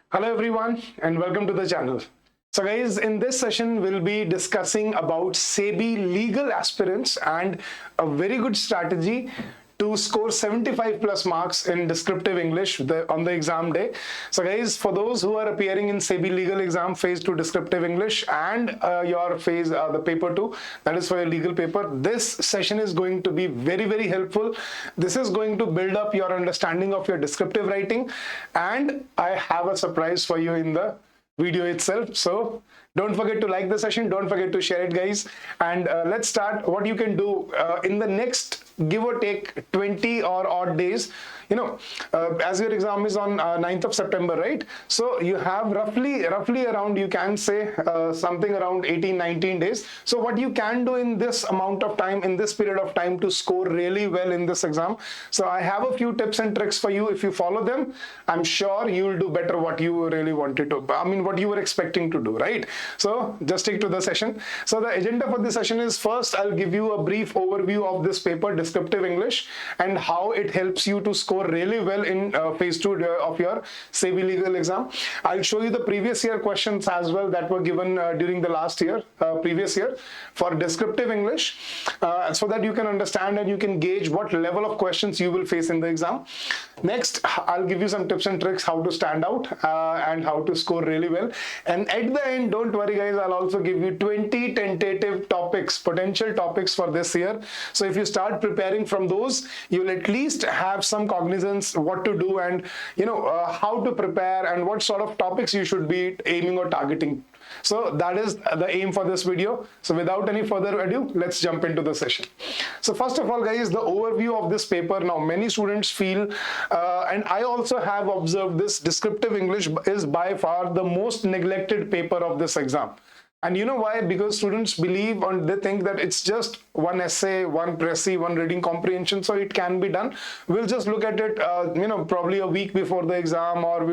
Hello everyone and welcome to the channel. So guys, in this session we'll be discussing about SEBI legal aspirants and a very good strategy to score 75 plus marks in descriptive English on the exam day. So guys, for those who are appearing in SEBI legal exam phase 2 descriptive English and your phase the paper 2, that is for your legal paper, this session is going to be very helpful. This is going to build up your understanding of your descriptive writing, and I have a surprise for you in the video itself. So don't forget to like the session, don't forget to share it, guys, and let's start. What you can do in the next give or take 20 or odd days, as your exam is on 9th of September, right? So you have roughly around, you can say something around 18-19 days. So what you can do in this amount of time, in this period of time, to score really well in this exam. So I have a few tips and tricks for you. If you follow them, I'm sure you will do better what you really wanted to, what you were expecting to do, right? So just stick to the session. So the agenda for this session is, first I'll give you a brief overview of this paper, descriptive English, and how it helps you to score really well in phase 2 of your SEBI legal exam. I'll show you the previous year questions as well that were given during the last year, previous year, for descriptive English, so that you can understand and you can gauge what level of questions you will face in the exam. Next, I'll give you some tips and tricks how to stand out and how to score really well. And at the end, don't worry guys, I'll also give you 20 tentative topics, potential topics for this year. So if you start preparing from those, you'll at least have some cognizance what to do and how to prepare and what sort of topics you should be aiming or targeting. So that is the aim for this video. So without any further ado, let's jump into the session. So first of all, guys, the overview of this paper. Now, many students feel, and I also have observed this, descriptive English is by far the most neglected paper of this exam. And you know why? Because students believe and they think that it's just one essay, one précis, one reading comprehension, so it can be done. We'll just look at it, probably a week before the exam, or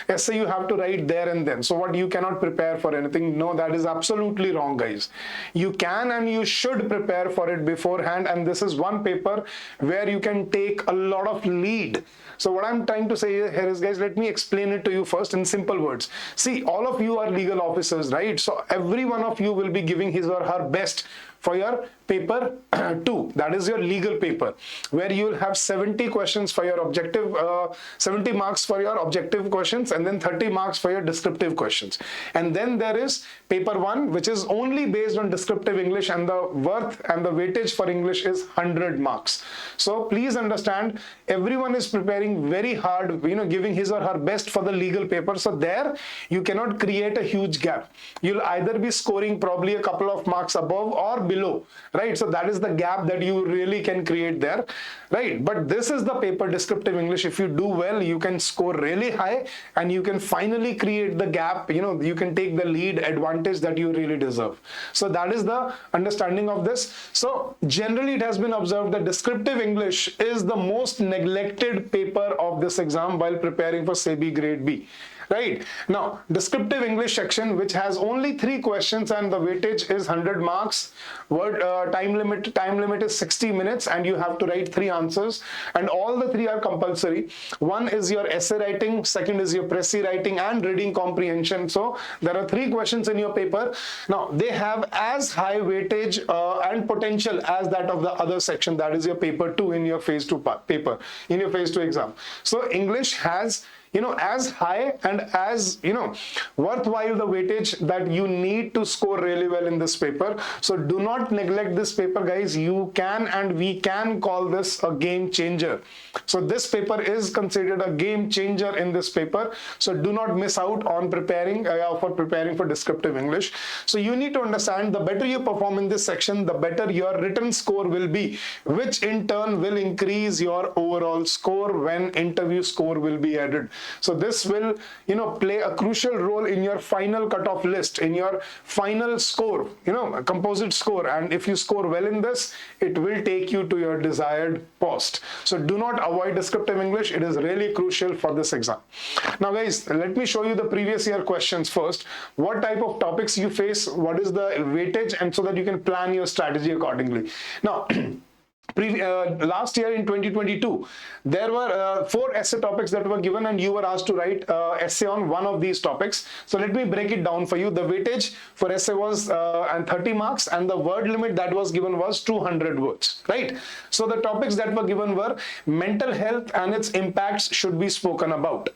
essay you have to write there and then. So what, you cannot prepare for anything? No, that is absolutely wrong, guys. You can and you should prepare for it beforehand, and this is one paper where you can take a lot of lead. So what I'm trying to say here is, guys, let me explain it to you first in simple words. See, all of you are legal officers, right? So every one of you will be giving his or her best for your paper 2, that is your legal paper, where you will have 70 questions for your objective, 70 marks for your objective questions, and then 30 marks for your descriptive questions. And then there is paper 1, which is only based on descriptive English, and the worth and the weightage for English is 100 marks. So please understand, everyone is preparing very hard, giving his or her best for the legal paper. So there you cannot create a huge gap. You'll either be scoring probably a couple of marks above or below, right? So that is the gap that you really can create there, right? But this is the paper, descriptive English. If you do well, you can score really high and you can finally create the gap. You can take the lead advantage that you really deserve. So that is the understanding of this. So generally it has been observed that descriptive English is the most neglected paper of this exam while preparing for SEBI Grade B. Right now, descriptive English section, which has only 3 questions and the weightage is 100 marks. Time limit is 60 minutes, and you have to write 3 answers, and all the 3 are compulsory. One is your essay writing, second is your précis writing, and reading comprehension. So there are 3 questions in your paper. Now they have as high weightage and potential as that of the other section, that is your paper 2 in your phase 2 paper, in your phase 2 exam. So English has as high and as, worthwhile the weightage that you need to score really well in this paper. So do not neglect this paper, guys. You can, and we can call this a game changer. So this paper is considered a game changer in this paper. So do not miss out on preparing for descriptive English. So you need to understand, the better you perform in this section, the better your written score will be, which in turn will increase your overall score when interview score will be added. So this will, play a crucial role in your final cutoff list, in your final score, a composite score. And if you score well in this, it will take you to your desired post. So do not avoid descriptive English. It is really crucial for this exam. Now guys, let me show you the previous year questions first. What type of topics you face, what is the weightage, and so that you can plan your strategy accordingly. Now, last year in 2022, there were 4 essay topics that were given, and you were asked to write essay on one of these topics. So let me break it down for you. The weightage for essay was and 30 marks, and the word limit that was given was 200 words, right? So the topics that were given were mental health and its impacts should be spoken about.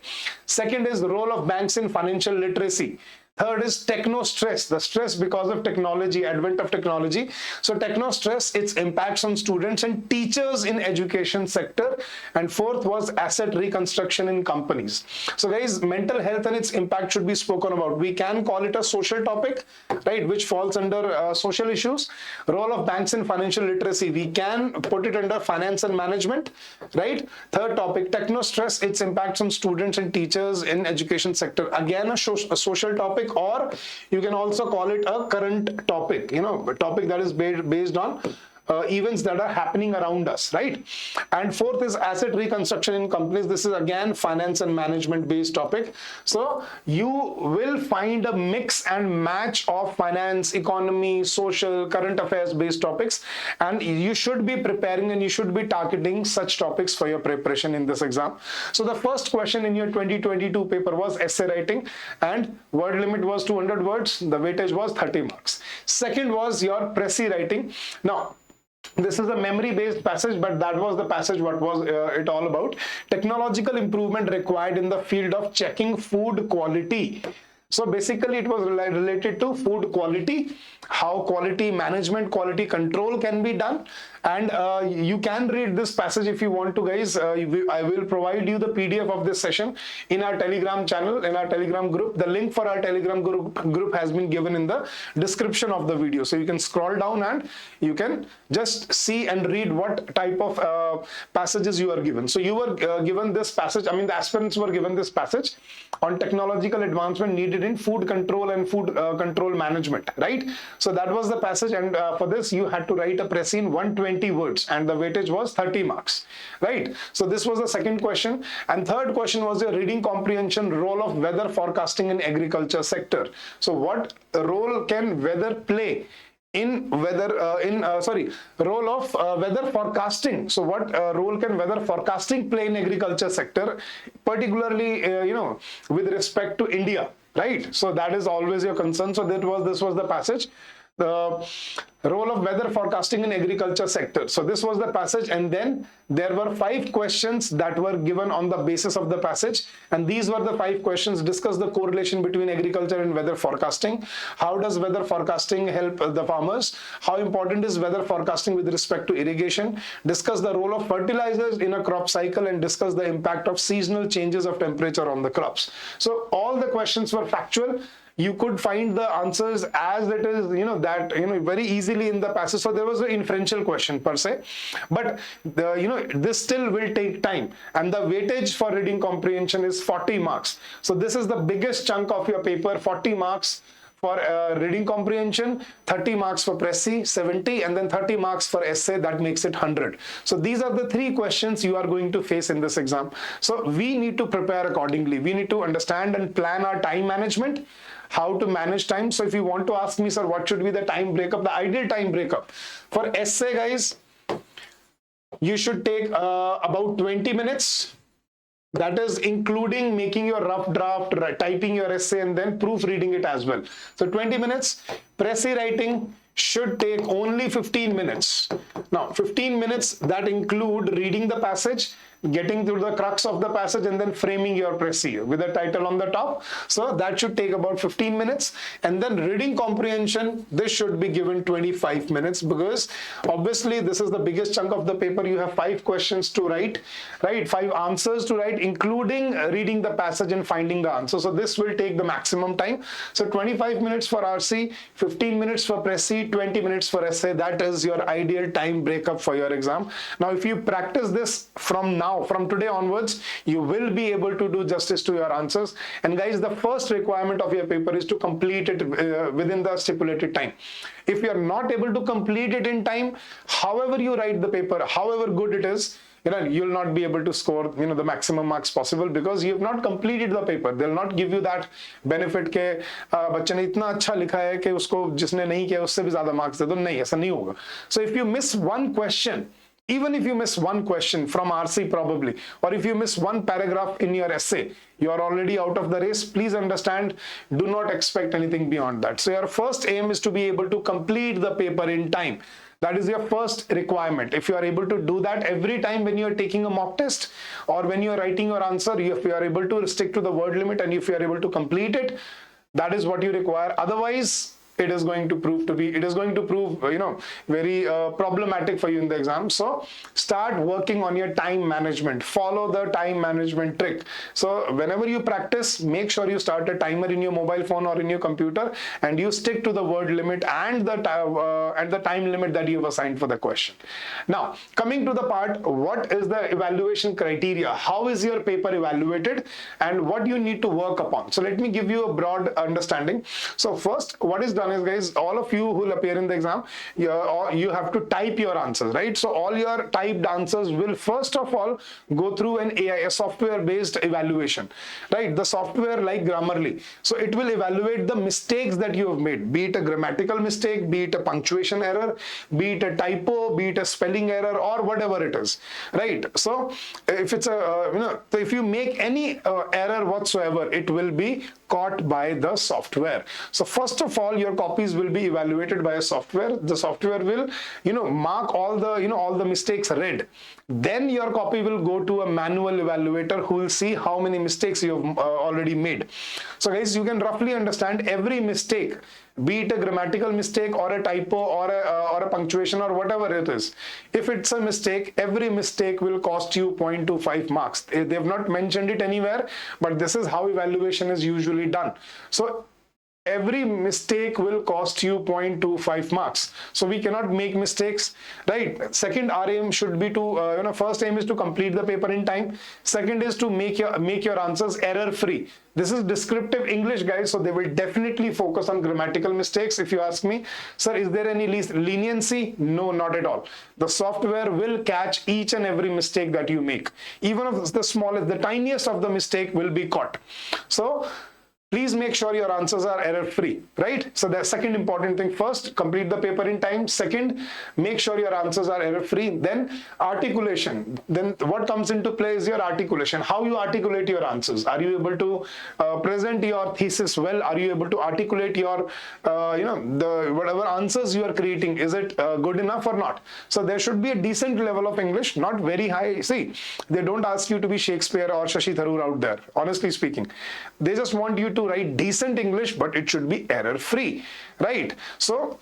Second is the role of banks in financial literacy. Third is techno stress, the stress because of technology, advent of technology. So techno stress, its impacts on students and teachers in education sector. And fourth was asset reconstruction in companies. So guys, mental health and its impact should be spoken about. We can call it a social topic, right, which falls under social issues. Role of banks in financial literacy, we can put it under finance and management, right? Third topic, techno stress, its impacts on students and teachers in education sector. Again, a social topic, or you can also call it a current topic, a topic that is based on events that are happening around us, right? And fourth is asset reconstruction in companies. This is again finance and management based topic. So you will find a mix and match of finance, economy, social, current affairs based topics, and you should be preparing and you should be targeting such topics for your preparation in this exam. So the first question in your 2022 paper was essay writing, and word limit was 200 words. The weightage was 30 marks. Second was your précis writing. Now, this is a memory-based passage, but that was the passage what was it all about. Technological improvement required in the field of checking food quality. So basically it was related to food quality, how quality management, quality control can be done. And you can read this passage if you want to, guys. I will provide you the PDF of this session in our Telegram channel, in our Telegram group. The link for our Telegram group has been given in the description of the video. So you can scroll down and you can just see and read what type of passages you are given. So you were given this passage, the aspirants were given this passage on technological advancement needed in food control and food control management, right? So that was the passage, and for this you had to write a précis in 120 words, and the weightage was 30 marks, right? So this was the second question. And third question was your reading comprehension, role of weather forecasting in agriculture sector. So what role can weather play in weather role of weather forecasting. So what role can weather forecasting play in agriculture sector, particularly with respect to India, right? So that is always your concern. So this was the passage, the role of weather forecasting in agriculture sector. So this was the passage, and then there were 5 questions that were given on the basis of the passage, and these were the 5 questions. Discuss the correlation between agriculture and weather forecasting. How does weather forecasting help the farmers? How important is weather forecasting with respect to irrigation? Discuss the role of fertilizers in a crop cycle, and discuss the impact of seasonal changes of temperature on the crops. So all the questions were factual. You could find the answers as it is, very easily in the passage. So there was an inferential question per se, but this still will take time. And the weightage for reading comprehension is 40 marks. So this is the biggest chunk of your paper, 40 marks for reading comprehension, 30 marks for précis, 70, and then 30 marks for essay. That makes it 100. So these are the 3 questions you are going to face in this exam. So we need to prepare accordingly. We need to understand and plan our time management, how to manage time. So if you want to ask me, sir, what should be the time breakup, the ideal time breakup for essay, guys, you should take about 20 minutes. That is including making your rough draft, typing your essay, and then proofreading it as well. So 20 minutes. Précis writing should take only 15 minutes. Now 15 minutes that include reading the passage, getting to the crux of the passage, and then framing your précis with a title on the top. So that should take about 15 minutes. And then reading comprehension, this should be given 25 minutes, because obviously this is the biggest chunk of the paper. You have 5 questions to write, right? 5 answers to write, including reading the passage and finding the answer. So this will take the maximum time. So 25 minutes for RC, 15 minutes for précis, 20 minutes for essay. That is your ideal time breakup for your exam. Now, if you practice this from today onwards, you will be able to do justice to your answers. And guys, the first requirement of your paper is to complete it within the stipulated time. If you are not able to complete it in time, however you write the paper, however good it is, you'll not be able to score, the maximum marks possible, because you have not completed the paper. They'll not give you that benefit के बच्चे ने इतना अच्छा लिखा है कि उसको जिसने नहीं किया उससे भी ज़्यादा marks दे दो. नहीं, ऐसा नहीं होगा. So if you miss one question Even if you miss one question from RC probably, or if you miss one paragraph in your essay, you are already out of the race. Please understand, do not expect anything beyond that. So your first aim is to be able to complete the paper in time. That is your first requirement. If you are able to do that every time when you are taking a mock test or when you are writing your answer, if you are able to stick to the word limit and if you are able to complete it, that is what you require. Otherwise, it is going to prove very problematic for you in the exam. So start working on your time management. Follow the time management trick. So whenever you practice, make sure you start a timer in your mobile phone or in your computer and you stick to the word limit and the time limit that you have assigned for the question. Now coming to the part, what is the evaluation criteria? How is your paper evaluated and what you need to work upon? So let me give you a broad understanding. So first, what is done is, guys, all of you who will appear in the exam, you have to type your answers, right? So all your typed answers will first of all go through an AI, a software based evaluation, right? The software like Grammarly, so it will evaluate the mistakes that you have made, be it a grammatical mistake, be it a punctuation error, be it a typo, be it a spelling error, or whatever it is, right? So if it's a so if you make any error whatsoever, it will be caught by the software. So first of all, your copies will be evaluated by a software. The software will mark all the mistakes red. Then your copy will go to a manual evaluator who will see how many mistakes you have already made. So guys, you can roughly understand every mistake, be it a grammatical mistake or a typo or a punctuation or whatever it is. If it's a mistake, every mistake will cost you 0.25 marks. They have not mentioned it anywhere, but this is how evaluation is usually done. So every mistake will cost you 0.25 marks. So we cannot make mistakes, right? Second, our aim should be to, first aim is to complete the paper in time. Second is to make your answers error free. This is descriptive English, guys, so they will definitely focus on grammatical mistakes. If you ask me, sir, is there any leniency? No, not at all. The software will catch each and every mistake that you make. Even if the smallest, the tiniest of the mistake will be caught. So please make sure your answers are error free, right? So the second important thing, first, complete the paper in time. Second, make sure your answers are error free. Then articulation. Then what comes into play is your articulation. How you articulate your answers. Are you able to present your thesis well? Are you able to articulate your, the whatever answers you are creating? Is it good enough or not? So there should be a decent level of English, not very high. See, they don't ask you to be Shakespeare or Shashi Tharoor out there, honestly speaking. They just want you to write decent English, but it should be error free, right? So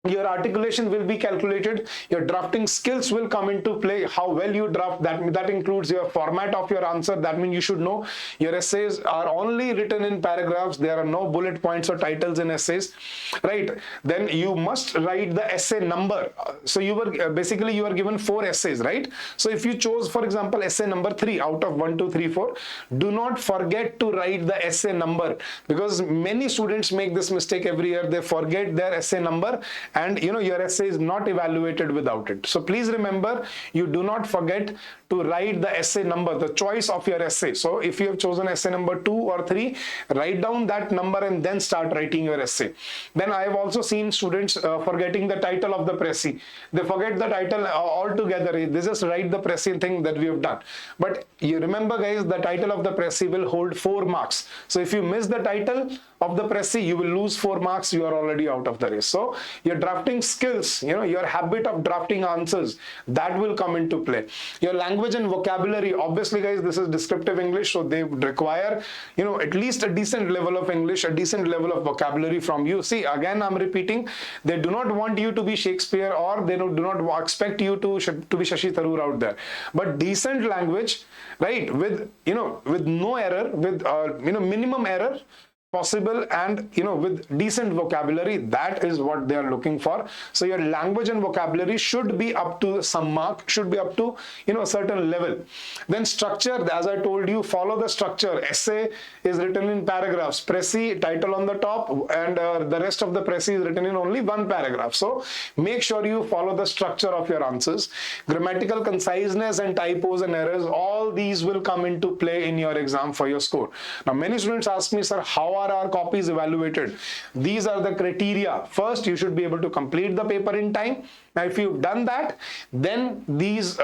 your articulation will be calculated, your drafting skills will come into play, how well you draft, that includes your format of your answer. That means you should know your essays are only written in paragraphs, there are no bullet points or titles in essays, right? Then you must write the essay number. So you are given 4 essays, right? So if you chose, for example, essay number 3 out of 1, 2, 3, 4, do not forget to write the essay number, because many students make this mistake every year. They forget their essay number and your essay is not evaluated without it. So please remember, you do not forget to write the essay number, the choice of your essay. So if you have chosen essay number 2 or 3, write down that number and then start writing your essay. Then I have also seen students forgetting the title of the précis. They forget the title altogether. They just write the précis thing that we have done. But you remember, guys, the title of the précis will hold 4 marks. So if you miss the title of the précis, you will lose 4 marks. You are already out of the race. So your drafting skills, your habit of drafting answers, that will come into play. Your language and vocabulary, obviously, guys, this is descriptive English, so they would require at least a decent level of English, a decent level of vocabulary from you. See, again, I'm repeating, they do not want you to be Shakespeare, or they do not expect you to be Shashi Tharoor out there, but decent language, right, with no error, with minimum error possible, and with decent vocabulary. That is what they are looking for. So your language and vocabulary should be up to some mark, should be up to a certain level. Then structure, as I told you, follow the structure. Essay is written in paragraphs, précis, title on the top, and the rest of the précis is written in only 1 paragraph. So make sure you follow the structure of your answers. Grammatical conciseness and typos and errors, all these will come into play in your exam for your score. Now many students ask me, sir, how are our copies evaluated? These are the criteria. First, you should be able to complete the paper in time. Now, if you've done that, then these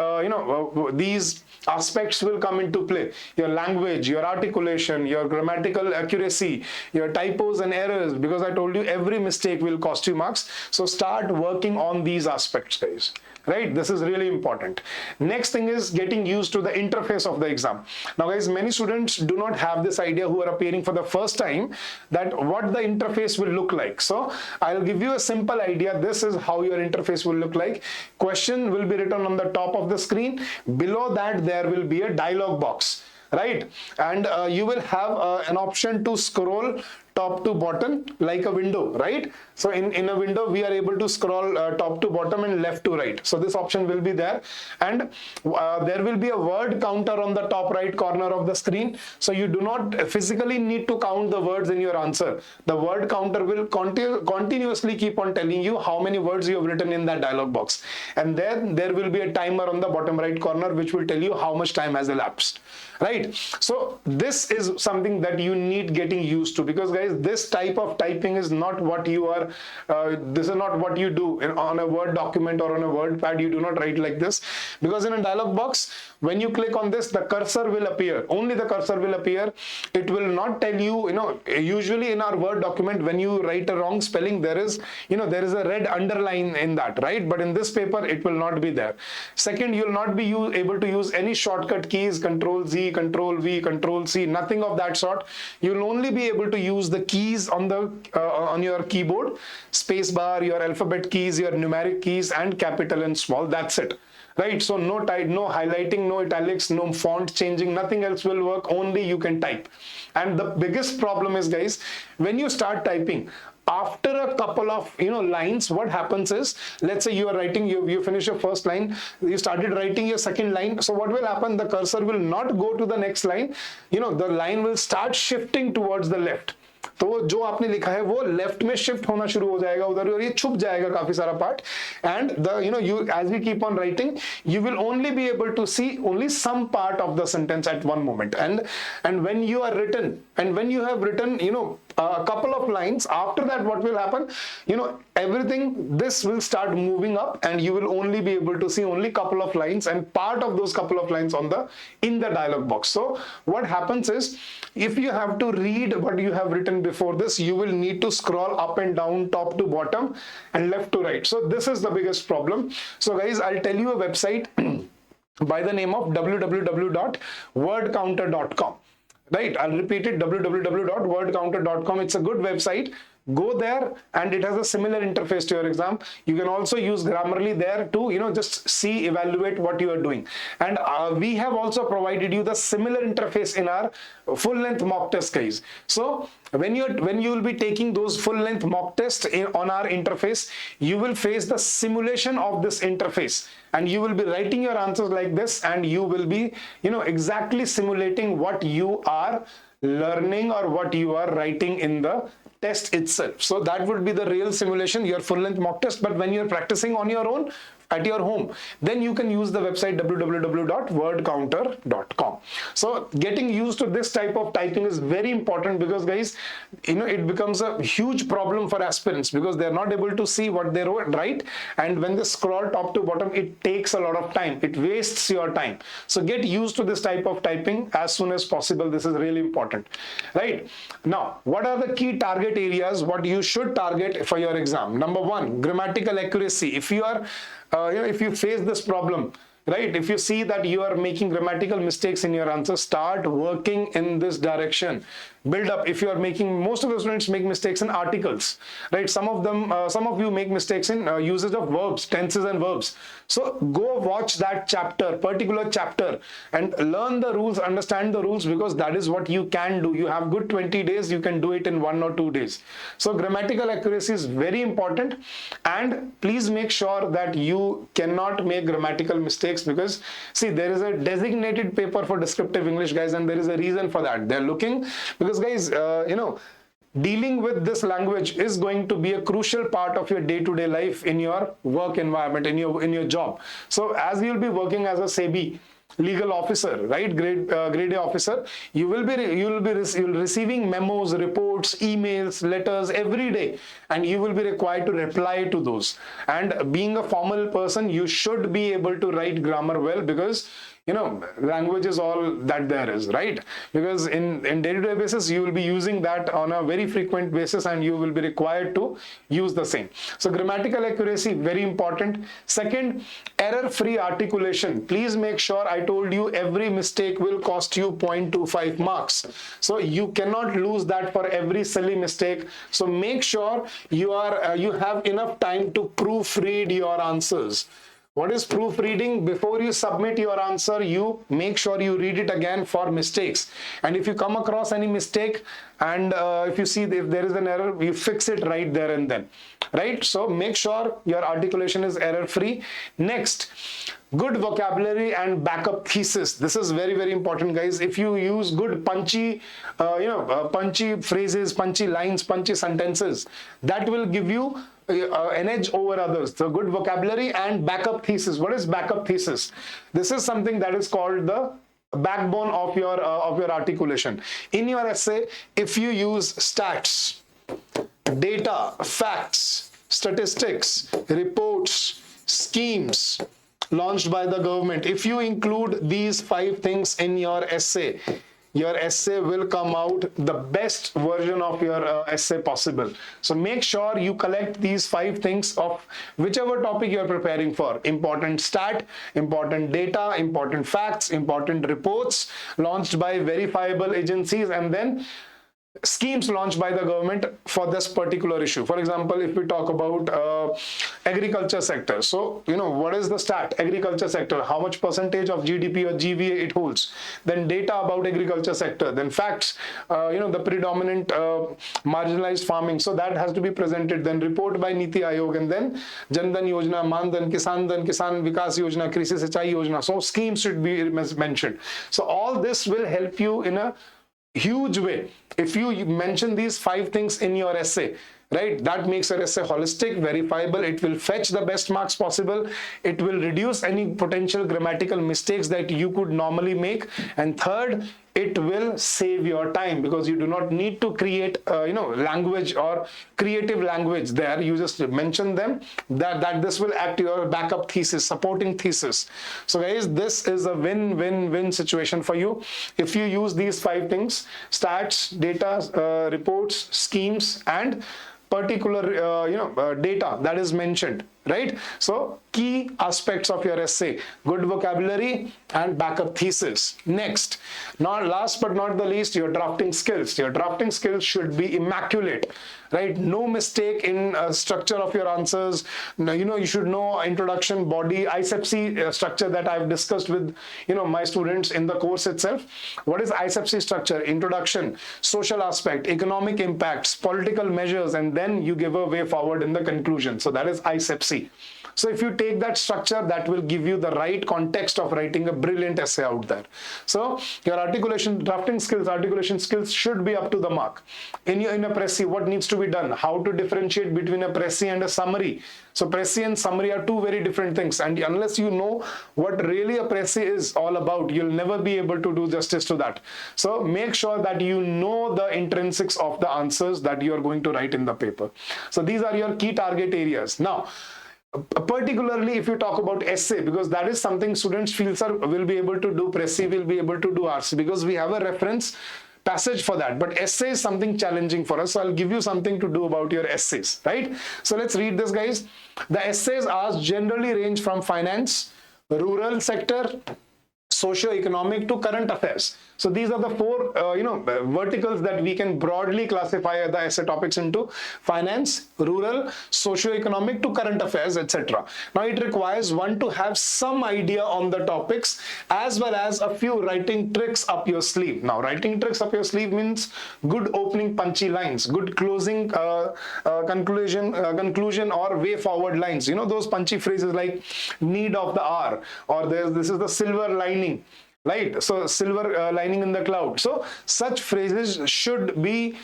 aspects will come into play. Your language, your articulation, your grammatical accuracy, your typos and errors, because I told you every mistake will cost you marks. So start working on these aspects, guys. Right? This is really important. Next thing is getting used to the interface of the exam. Now, guys, many students do not have this idea who are appearing for the first time that what the interface will look like. So I'll give you a simple idea. This is how your interface will look like. Question will be written on the top of the screen. Below that, there will be a dialog box, right? And you will have an option to scroll top to bottom like a window, right? So in a window, we are able to scroll top to bottom and left to right. So this option will be there, and there will be a word counter on the top right corner of the screen. So you do not physically need to count the words in your answer. The word counter will continuously keep on telling you how many words you have written in that dialog box. And then there will be a timer on the bottom right corner which will tell you how much time has elapsed, right? So this is something that you need getting used to, because guys, this type of typing is not what you are, this is not what you do on a Word document or on a Word pad. You do not write like this, because in a dialog box, when you click on this, the cursor will appear. Only the cursor will appear. It will not tell you, usually in our Word document, when you write a wrong spelling, there is a red underline in that, right? But in this paper, it will not be there. Second, you will not be able to use any shortcut keys, Control Z, Control V, Control C, nothing of that sort. You will only be able to use the keys on your keyboard, space bar, your alphabet keys, your numeric keys, and capital and small. That's it, right? So no highlighting, no italics, no font changing, nothing else will work. Only you can type. And the biggest problem is, guys, when you start typing, after a couple of lines, what happens is, let's say you are writing, you finish your first line, you started writing your second line. So what will happen? The cursor will not go to the next line. The line will start shifting towards the left. तो जो आपने लिखा है वो left में shift होना शुरू हो जाएगा उधर, और ये छुप जाएगा काफी सारा part. And you as we keep on writing, you will only be able to see only some part of the sentence at one moment. And when you have written a couple of lines, after that what will happen, everything, this will start moving up, and you will only be able to see only couple of lines and part of those couple of lines in the dialog box. So what happens is, if you have to read what you have written before this, you will need to scroll up and down, top to bottom, and left to right. So this is the biggest problem. So guys, I'll tell you a website by the name of www.wordcounter.com. Right, I'll repeat it, www.wordcounter.com. It's a good website. Go there, and it has a similar interface to your exam. You can also use Grammarly there to just evaluate what you are doing. And we have also provided you the similar interface in our full-length mock test, guys. So when you will be taking those full-length mock tests on our interface, you will face the simulation of this interface, and you will be writing your answers like this, and you will be exactly simulating what you are learning or what you are writing in the test itself. So that would be the real simulation, your full-length mock test. But when you're practicing on your own at your home, then you can use the website www.wordcounter.com. So getting used to this type of typing is very important, because guys, it becomes a huge problem for aspirants, because they're not able to see what they write, and when they scroll top to bottom, it takes a lot of time. It wastes your time. So get used to this type of typing as soon as possible. This is really important, right? Now, what are the key target areas what you should target for your exam? Number one, grammatical accuracy. If you are if you face this problem, right, if you see that you are making grammatical mistakes in your answer, start working in this direction. Build up. If you are making, most of the students make mistakes in articles, right? Some of you make mistakes in usage of verbs, tenses and verbs. So go watch that particular chapter, and learn the rules, understand the rules, because that is what you can do. You have good 20 days, you can do it in 1 or 2 days. So grammatical accuracy is very important, and please make sure that you cannot make grammatical mistakes, because see, there is a designated paper for descriptive English, guys, and there is a reason for that. They're looking, because guys, dealing with this language is going to be a crucial part of your day-to-day life in your work environment, in your job. So as you'll be working as a SEBI legal officer, right? Grade A officer. You'll be receiving memos, reports, emails, letters every day, and you will be required to reply to those. And being a formal person, you should be able to write grammar well, because language is all that there is, right? Because in day-to-day basis, you will be using that on a very frequent basis, and you will be required to use the same. So grammatical accuracy, very important. Second, error-free articulation. Please make sure, I told you, every mistake will cost you 0.25 marks. So you cannot lose that for every silly mistake. So make sure you have enough time to proofread your answers. What is proofreading? Before you submit your answer, you make sure you read it again for mistakes. And if you come across any mistake, and if you see if there is an error, you fix it right there and then, right? So make sure your articulation is error-free. Next, good vocabulary and backup thesis. This is very, very important, guys. If you use good punchy, punchy phrases, punchy lines, punchy sentences, that will give you an edge over others. So good vocabulary and backup thesis. What is backup thesis? This is something that is called the backbone of your articulation. In your essay, if you use stats, data, facts, statistics, reports, schemes launched by the government, if you include these 5 things in your essay will come out the best version of your essay possible. So make sure you collect these 5 things of whichever topic you are preparing for. Important stat, important data, important facts, important reports launched by verifiable agencies, and then schemes launched by the government for this particular issue. For example, if we talk about agriculture sector, so what is the stat? Agriculture sector, how much percentage of GDP or GVA it holds, then data about agriculture sector, then facts, the predominant marginalized farming, so that has to be presented, then report by Niti Aayog, and then Jan Dhan Yojana, Maan Dhan, Kisan Vikas Yojana, Krishi Sinchai Yojana, so schemes should be mentioned. So all this will help you in a huge way if you mention these 5 things in your essay, right? That makes your essay holistic, verifiable. It will fetch the best marks possible. It will reduce any potential grammatical mistakes that you could normally make. And third, it will save your time, because you do not need to create language or creative language there. You just mention them, that this will act your backup thesis, supporting thesis. So guys, this is a win-win-win situation for you if you use these 5 things: stats, data, reports, schemes, and particular data that is mentioned, right? So key aspects of your essay: good vocabulary and backup thesis. Next, not last but not the least, your drafting skills. Your drafting skills should be immaculate, right? No mistake in structure of your answers. You should know introduction, body, ISEPC structure that I've discussed with my students in the course itself. What is ISEPC structure? Introduction, social aspect, economic impacts, political measures, and then you give a way forward in the conclusion. So that is ISEPC. So if you take that structure, that will give you the right context of writing a brilliant essay out there. So your articulation, drafting skills, articulation skills should be up to the mark. In a précis, what needs to be done? How to differentiate between a précis and a summary. So précis and summary are 2 very different things, and unless you know what really a précis is all about, you'll never be able to do justice to that. So make sure that you know the intrinsics of the answers that you are going to write in the paper. So these are your key target areas. Now, particularly if you talk about essay, because that is something students feel, sir, will be able to do précis, will be able to do RC, because we have a reference passage for that. But essay is something challenging for us, so I'll give you something to do about your essays, right? So let's read this, guys. The essays asked generally range from finance, rural sector, socio-economic to current affairs. So these are the 4 verticals that we can broadly classify the essay topics into: finance, rural, socio-economic to current affairs, etc. Now it requires one to have some idea on the topics, as well as a few writing tricks up your sleeve. Now writing tricks up your sleeve means good opening punchy lines, good closing conclusion or way forward lines. Those punchy phrases like need of the hour, or this is the silver lining, right? So silver lining in the cloud. So such phrases should be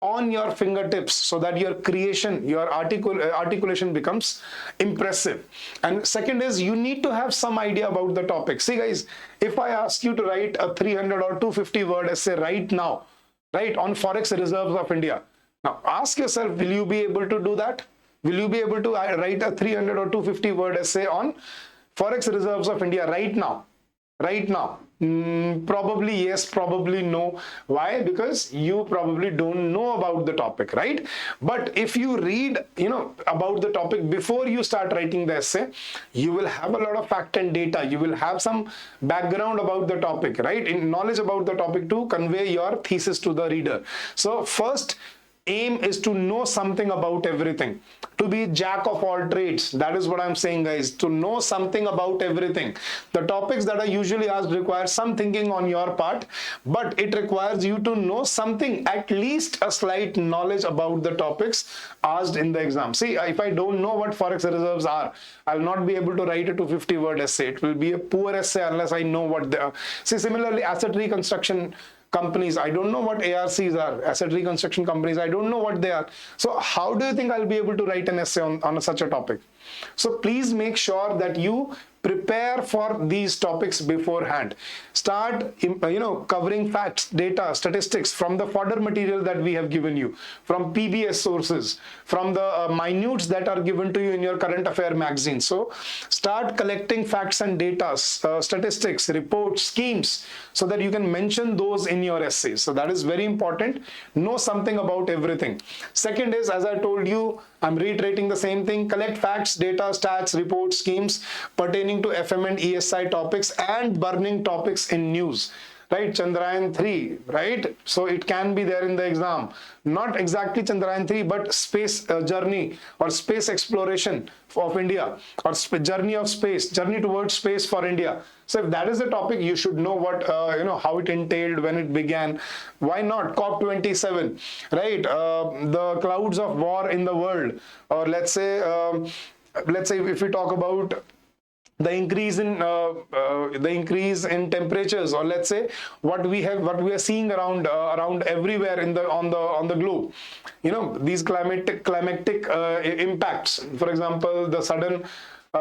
on your fingertips so that your creation, your articulation becomes impressive. And second is you need to have some idea about the topic. See guys, if I ask you to write a 300 or 250 word essay right now, right, on Forex reserves of India, now ask yourself, will you be able to do that? Will you be able to write a 300 or 250 word essay on Forex reserves of India right now? Right now? Probably yes, probably no. Why? Because you probably don't know about the topic, right? But if you read, about the topic before you start writing the essay, you will have a lot of fact and data. You will have some background about the topic, right? In knowledge about the topic to convey your thesis to the reader. So first aim is to know something about everything, to be jack of all trades. That is what I'm saying, guys, to know something about everything. The topics that are usually asked require some thinking on your part, but it requires you to know something, at least a slight knowledge about the topics asked in the exam. See, if I don't know what Forex reserves are, I'll not be able to write a 250 word essay. It will be a poor essay unless I know what they are. See, similarly, asset reconstruction companies, I don't know what ARCs are, asset reconstruction companies, I don't know what they are. So how do you think I'll be able to write an essay on such a topic? So please make sure that you prepare for these topics beforehand. Start, covering facts, data, statistics from the fodder material that we have given you, from PBS sources, from the minutes that are given to you in your current affair magazine. So start collecting facts and data, statistics, reports, schemes, so that you can mention those in your essays. So that is very important. Know something about everything. Second is, as I told you, I'm reiterating the same thing, collect facts, data, stats, reports, schemes pertaining to FM and ESI topics and burning topics in news. Right, Chandrayaan 3, right? So it can be there in the exam. Not exactly Chandrayaan 3, but space journey or space exploration of India, or journey of space, journey towards space for India. So if that is the topic, you should know what, how it entailed, when it began. Why not COP27, right? The clouds of war in the world, or let's say if we talk about the increase in temperatures, or let's say what we are seeing around everywhere on the globe, these climatic impacts. For example, the sudden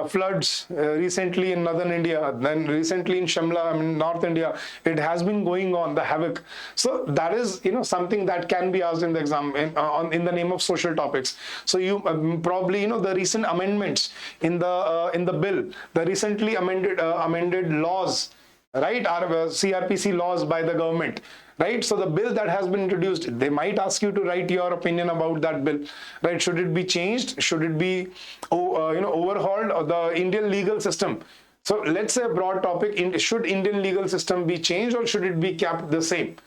floods recently in northern India, then recently in Shimla, North India, it has been going on, the havoc. So that is something that can be asked in the exam in the name of social topics. So you probably the recent amendments in the bill, the recently amended laws, right, are CRPC laws by the government. Right, so the bill that has been introduced, they might ask you to write your opinion about that bill. Right, should it be changed? Should it be overhauled? Or the Indian legal system? So let's say a broad topic: should Indian legal system be changed, or should it be kept the same?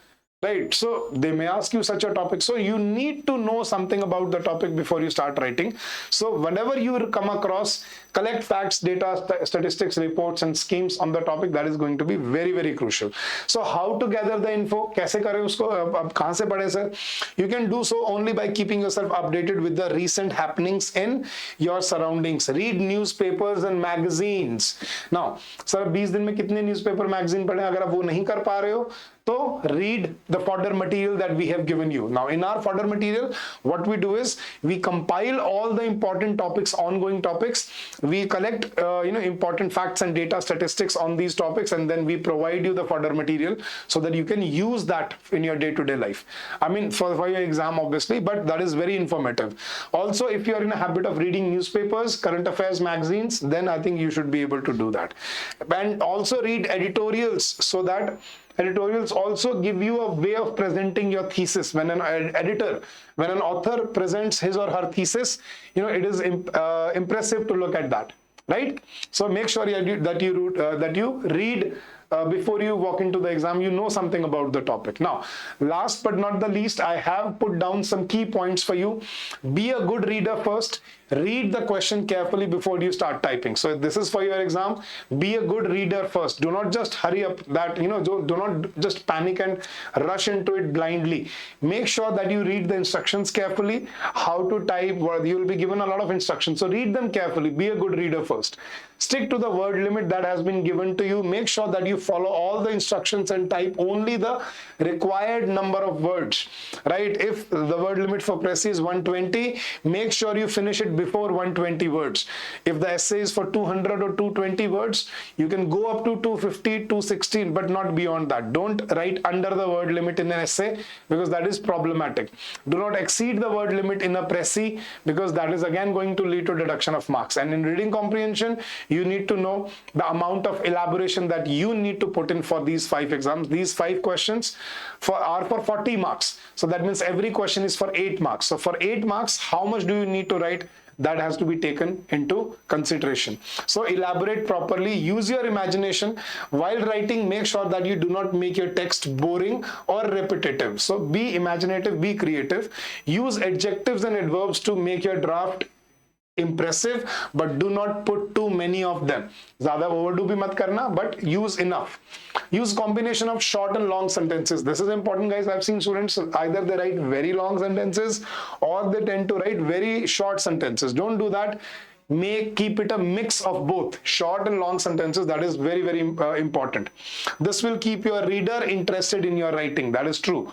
Right, so they may ask you such a topic. So you need to know something about the topic before you start writing. So whenever you come across, collect facts, data, statistics, reports and schemes on the topic. That is going to be very, very crucial. So how to gather the info? कैसे करें उसको? अब कहाँ से पढ़ें sir? You can do so only by keeping yourself updated with the recent happenings in your surroundings. Read newspapers and magazines. Now, sir 20 दिन में कितने newspaper magazine पढ़ें? अगर आप वो नहीं कर पा रहे हो, so read the fodder material that we have given you. Now in our fodder material, what we do is we compile all the important topics, ongoing topics. We collect important facts and data, statistics on these topics, and then we provide you the fodder material so that you can use that in your day-to-day life. I mean for your exam obviously, but that is very informative. Also, if you are in a habit of reading newspapers, current affairs magazines, then I think you should be able to do that. And also read editorials, so that editorials also give you a way of presenting your thesis. When an editor, when an author presents his or her thesis, it is impressive to look at that, right? So make sure that you read before you walk into the exam, you know something about the topic. Now, last but not the least, I have put down some key points for you. Be a good reader first. Read the question carefully before you start typing. So this is for your exam. Be a good reader first. Do not just hurry up that, do not just panic and rush into it blindly. Make sure that you read the instructions carefully, how to type, you will be given a lot of instructions. So read them carefully. Be a good reader first. Stick to the word limit that has been given to you. Make sure that you follow all the instructions and type only the required number of words, right? If the word limit for Pressy is 120, make sure you finish it before 120 words. If the essay is for 200 or 220 words, you can go up to 250, 216, but not beyond that. Don't write under the word limit in an essay because that is problematic. Do not exceed the word limit in a Pressy because that is again going to lead to deduction of marks. And in reading comprehension, you need to know the amount of elaboration that you need to put in for these 5 exams. These 5 questions are for 40 marks. So that means every question is for 8 marks. So for 8 marks, how much do you need to write? That has to be taken into consideration. So elaborate properly, use your imagination. While writing, make sure that you do not make your text boring or repetitive. So be imaginative, be creative. Use adjectives and adverbs to make your draft impressive, but do not put too many of them. Zyada overdo bhi mat karna, but use enough. Use combination of short and long sentences. This is important, guys. I've seen students either they write very long sentences or they tend to write very short sentences. Don't do that. Keep it a mix of both short and long sentences. That is very, very important. This will keep your reader interested in your writing. That is true.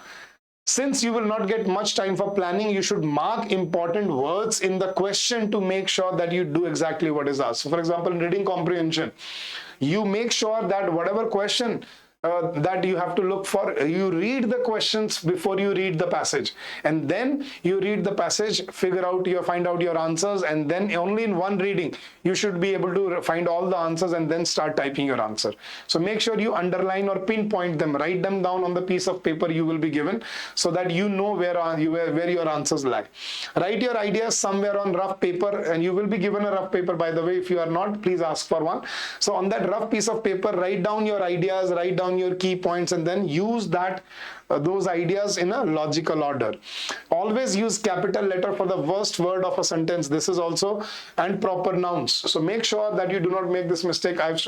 Since you will not get much time for planning, you should mark important words in the question to make sure that you do exactly what is asked. So for example, in reading comprehension, you make sure that whatever question that you have to look for, you read the questions before you read the passage, and then you read the passage, find out your answers, and then only in one reading you should be able to find all the answers and then start typing your answer. So make sure you underline or pinpoint them, write them down on the piece of paper you will be given so that you know where your answers lie. Write your ideas somewhere on rough paper, and you will be given a rough paper, by the way. If you are not, please ask for one. So on that rough piece of paper, write down your ideas, write down your key points, and then use those ideas in a logical order. Always use capital letter for the first word of a sentence. This is also, and proper nouns. So make sure that you do not make this mistake. I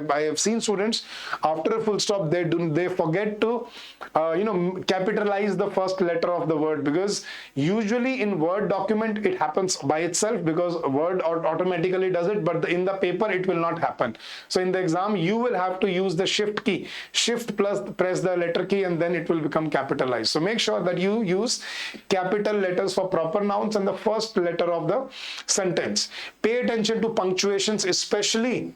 have seen students after a full stop they forget to capitalize the first letter of the word, because usually in Word document it happens by itself because Word automatically does it, but in the paper it will not happen. So in the exam you will have to use the shift key, shift plus press the letter key, and then it will become capitalized. So make sure that you use capital letters for proper nouns and the first letter of the sentence. Pay attention to punctuations, especially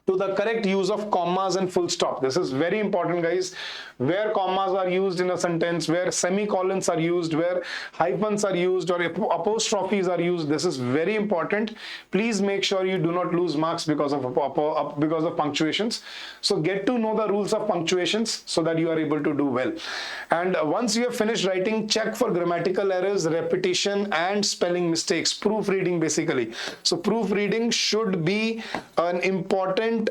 to the correct use of commas and full stop. This is very important, guys. Where commas are used in a sentence, where semicolons are used, where hyphens are used, or apostrophes are used. This is very important. Please make sure you do not lose marks because of punctuations. So get to know the rules of punctuations so that you are able to do well. And once you have finished writing, check for grammatical errors, repetition, and spelling mistakes. Proofreading, basically. So proofreading should be an important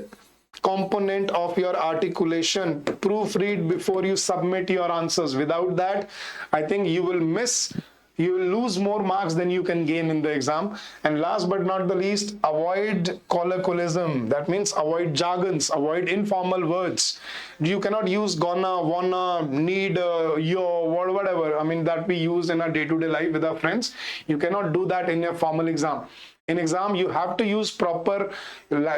component of your articulation. Proofread before you submit your answers. Without that, I think you will lose more marks than you can gain in the exam. And last but not the least, avoid colloquialism. That means avoid jargons, avoid informal words. You cannot use gonna, wanna, need, yo, whatever. I mean, that we use in our day-to-day life with our friends. You cannot do that in your formal exam. In exam, you have to use proper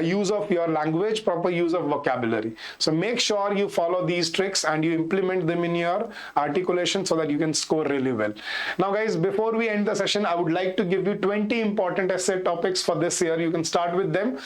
use of your language, proper use of vocabulary. So make sure you follow these tricks and you implement them in your articulation so that you can score really well. Now guys, before we end the session, I would like to give you 20 important essay topics for this year. You can start with them.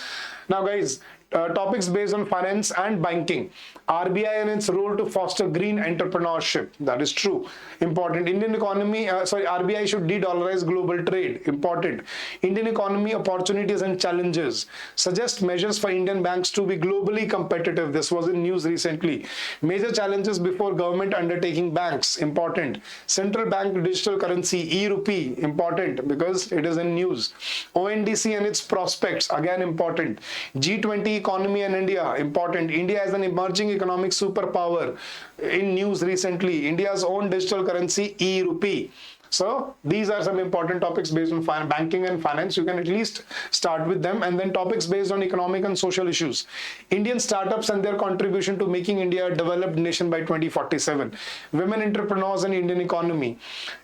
Now guys, topics based on finance and banking. RBI and its role to foster green entrepreneurship. That is true. Important. Indian economy, RBI should de-dollarize global trade. Important. Indian economy opportunities and challenges. Suggest measures for Indian banks to be globally competitive. This was in news recently. Major challenges before government undertaking banks. Important. Central bank digital currency, e-rupee. Important because it is in news. ONDC and its prospects. Again important. G20 economy and India. Important. India as an emerging economic superpower. In news recently. India's own digital currency, e-rupee. So these are some important topics based on banking and finance. You can at least start with them. And then topics based on economic and social issues. Indian startups and their contribution to making India a developed nation by 2047. Women entrepreneurs and Indian economy.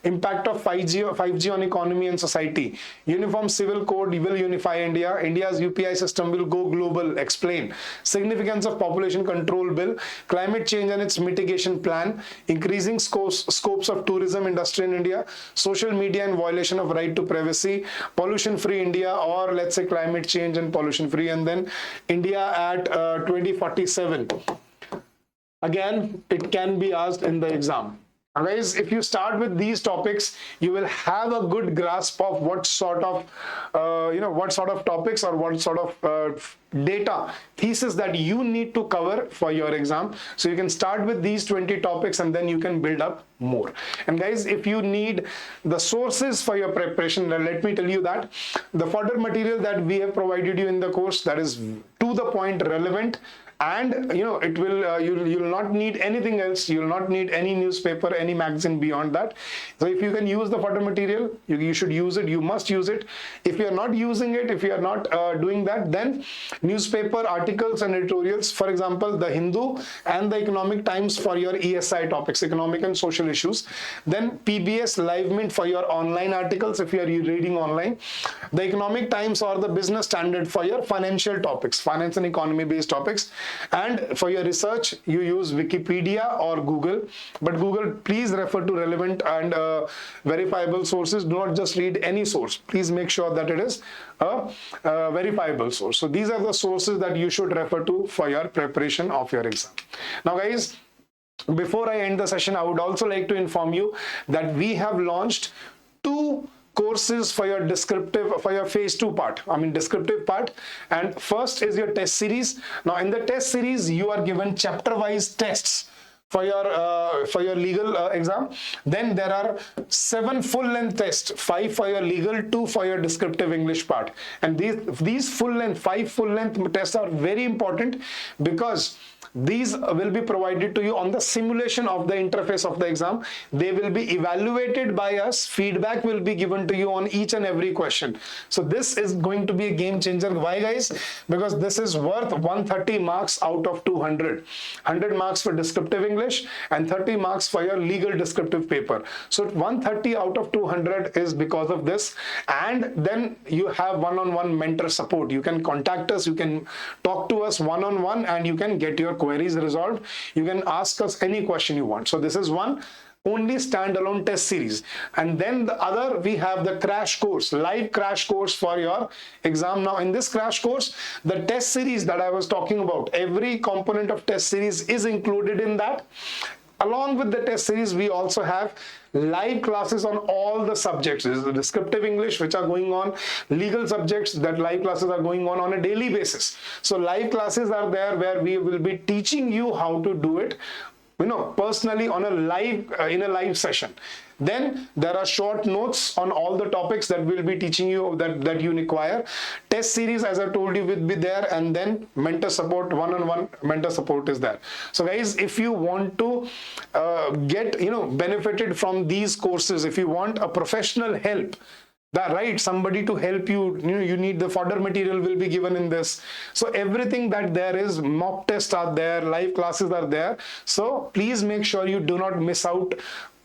Impact of 5G on economy and society. Uniform civil code will unify India. India's UPI system will go global. Explain. Significance of population control bill. Climate change and its mitigation plan. Increasing scopes of tourism industry in India. Social media and violation of right to privacy, pollution free India, or let's say climate change and pollution free, and then India at 2047. Again, it can be asked in the exam. Guys, if you start with these topics, you will have a good grasp of what sort of topics or what sort of data thesis that you need to cover for your exam. So you can start with these 20 topics and then you can build up more. And guys, if you need the sources for your preparation, let me tell you that the further material that we have provided you in the course, that is to the point, relevant, and it will you'll not need anything else. You'll not need any newspaper, any magazine beyond that. So if you can use the further material, you should use it. You must use it. If you are not using it, if you are not doing that, then newspaper articles and editorials, for example, the Hindu and the Economic Times for your ESI topics, economic and social issues. Then PBS Live Mint for your online articles if you are reading online. The Economic Times or the Business Standard for your financial topics, finance and economy based topics. And for your research, you use Wikipedia or Google. But Google, please refer to relevant and verifiable sources. Do not just read any source. Please make sure that it is a verifiable source. So these are the sources that you should refer to for your preparation of your exam. Now guys, before I end the session, I would also like to inform you that we have launched 2 courses for your phase 2 part, descriptive part. And first is your test series. Now in the test series, you are given chapter wise tests for your legal exam. Then there are 7 full-length tests, 5 for your legal, 2 for your descriptive English part. And these 5 full-length tests are very important because these will be provided to you on the simulation of the interface of the exam. They will be evaluated by us. Feedback will be given to you on each and every question. So this is going to be a game changer. Why guys? Because this is worth 130 marks out of 200. 100 marks for descriptive English and 30 marks for your legal descriptive paper. So 130 out of 200 is because of this. And then you have one-on-one mentor support. You can contact us, you can talk to us one-on-one, and you can get your queries resolved. You can ask us any question you want. So this is one only standalone test series. And then the other, we have the crash course, live crash course for your exam. Now in this crash course, the test series that I was talking about, every component of test series is included in that. Along with the test series, we also have live classes on all the subjects. This is the descriptive English which are going on, legal subjects, that live classes are going on a daily basis. So live classes are there where we will be teaching you how to do it, personally on a live in a live session. Then there are short notes on all the topics that we'll be teaching you that you require. Test series, as I told you, will be there, and then mentor support, one-on-one mentor support is there. So guys, if you want to get benefited from these courses, if you want a professional help, somebody to help you, you need the fodder material will be given in this. So everything that there is, mock tests are there, live classes are there. So please make sure you do not miss out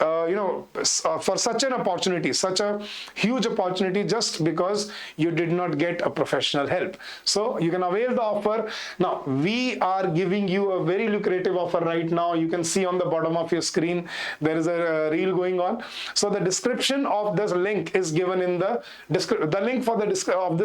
for such an opportunity, such a huge opportunity, just because you did not get a professional help. So you can avail the offer. Now we are giving you a very lucrative offer right now. You can see on the bottom of your screen, there is a reel going on. So the description of this link is given in the link for of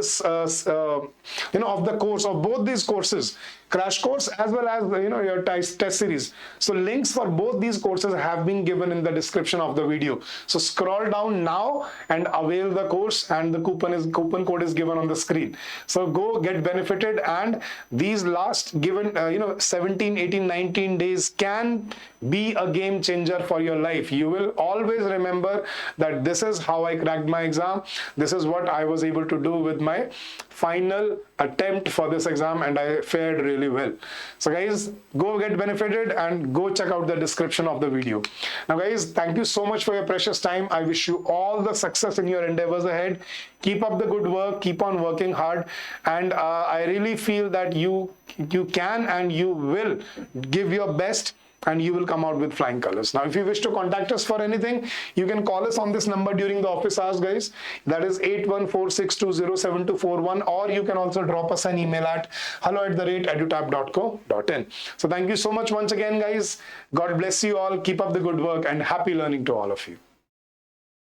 the course of both these courses, crash course as well as your test series. So links for both these courses have been given in the description of the video. So scroll down now and avail the course, and the coupon code is given on the screen. So go get benefited, and these last given 17, 18, 19 days can be a game changer for your life. You will always remember that this is how I cracked my exam. This is what I was able to do with my final attempt for this exam, and I fared really well. So guys, go get benefited and go check out the description of the video. Now guys, thank you so much for your precious time. I wish you all the success in your endeavors ahead. Keep up the good work, keep on working hard, and I really feel that you can and you will give your best, and you will come out with flying colors. Now, if you wish to contact us for anything, you can call us on this number during the office hours, guys. That is 8146207241, or you can also drop us an email at hello@edutap.co.in. So thank you so much once again, guys. God bless you all. Keep up the good work, and happy learning to all of you.